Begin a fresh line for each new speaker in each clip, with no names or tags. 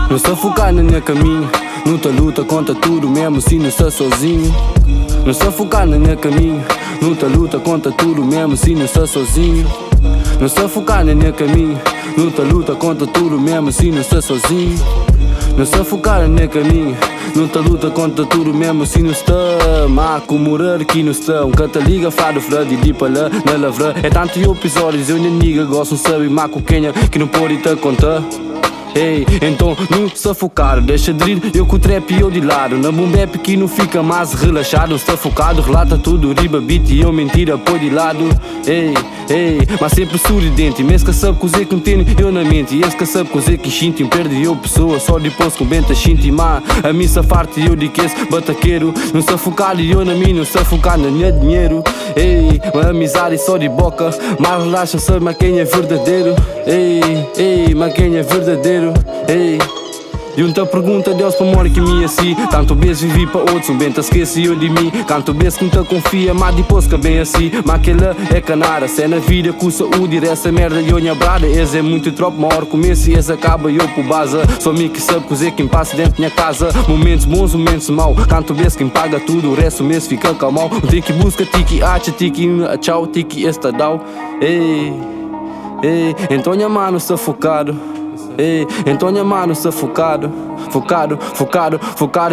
Não se focar no meu caminho, não tá luta contra tudo mesmo se não está sozinho. Não se focar no meu caminho, não tá luta contra tudo mesmo se não está sozinho. Não se focar no meu caminho, não tá luta contra tudo mesmo se não está sozinho. Não se focar no meu caminho, não tá luta contra tudo mesmo se não está. Maco morar aqui não está, canta liga fado frade de para na lavra. É tanto episódios, eu nem niga gosto, não sabe maco quenha que não pode te contar. Ei, então não se focar, deixa de rir, eu com o trap e eu de lado. Na bombep que não fica mais relaxado. Não está focado, relata tudo, riba beat e eu mentira põe de lado. Ei, mas sempre sorridente. Mesmo que sabe cozer que não tem eu na mente. E esse que sabe cozer que xinte, perde eu pessoa. Só depois com benta xinte, mas a mim se farta e eu de que esse bataqueiro. Não se focar e eu na mim, não se focar no minha dinheiro. Ei, uma amizade só de boca, mas relaxa, sabe mas quem é verdadeiro. Ei, mas quem é verdadeiro. Ei, e uma pergunta Deus para morrer que me assim. Tanto vez vivi para outros, bem te esqueci eu de mim. Canto vez que não te confia, mas depois que bem assim. Mas aquela é canara, se é na vida com saúde. E essa merda eu nha brada, esse é muito tropo. Maior começo e esse acaba eu por base. Só me que sabe cozer quem passa dentro da minha casa. Momentos bons, momentos mau. Canto vez quem paga tudo, o resto mês fica calmão. Tem que busca, tiki acha, tiki tchau, tiki estadal. Ei, então minha mano está focado. Ei, então minha mano está focado. Focado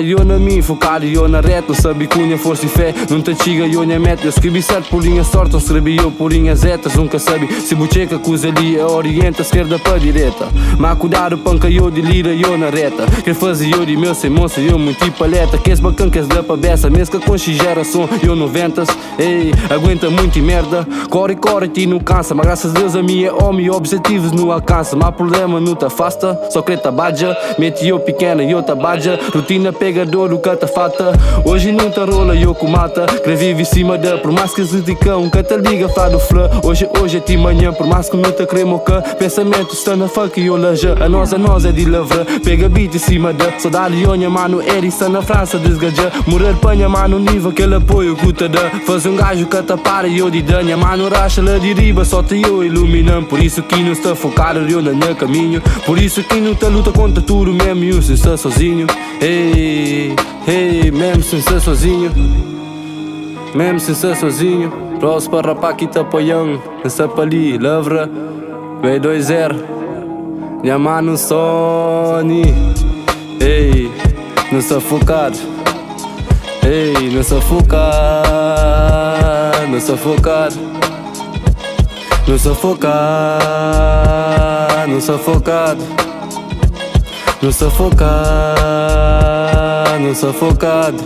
eu na mim, focado eu na reta. Não sabe cunha, força e fé, não te chiga eu na meta. Eu escrevi certo por linha sorte, não escrevi eu por linhas zetas. Nunca sabe se bucheca coisa ali orienta esquerda para direita. Mas cuidado panca eu de lira eu na reta. Quer fazer eu de meu sem moça eu muito paleta. Que és bacana que és da pabeça, mesmo que com geração eu 90s. Ei, aguenta muito e merda. Corre e não cansa. Mas graças a Deus a minha homem objetivos não alcança. Mas problema não te afasta, só creta badja. Mete eu pequena e eu tabadja. Rotina pegador o que te falta. Hoje não te rola e eu com mata. Quer vive em cima da, por mais que se dedicam que te liga fado flã. Hoje é ti manhã, por mais que não te cremo que pensamento está na fuck e eu laja. A nós é de lavra. Pega beat em cima da saudade e onha mano. Eri está na França desgaja. Morar panha mano nível aquele apoio que te dá. Faz gajo que te para e eu de danha. Mano racha lá de riba, só te eu iluminando. Por isso que não está focado eu no meu caminho. Por isso que não te luta contra tudo mesmo e sem estar sozinho. Ei, mesmo sem ser sozinho. Mesmo sem ser sozinho. Próximo para rapaz que te apoiam. Nessa pali, lavra B20. Minha mano Sony. Ei, não se focado. Ei, não se focado. Não se focado. Não se focado. Não se focado. Não se focado. Não se focado.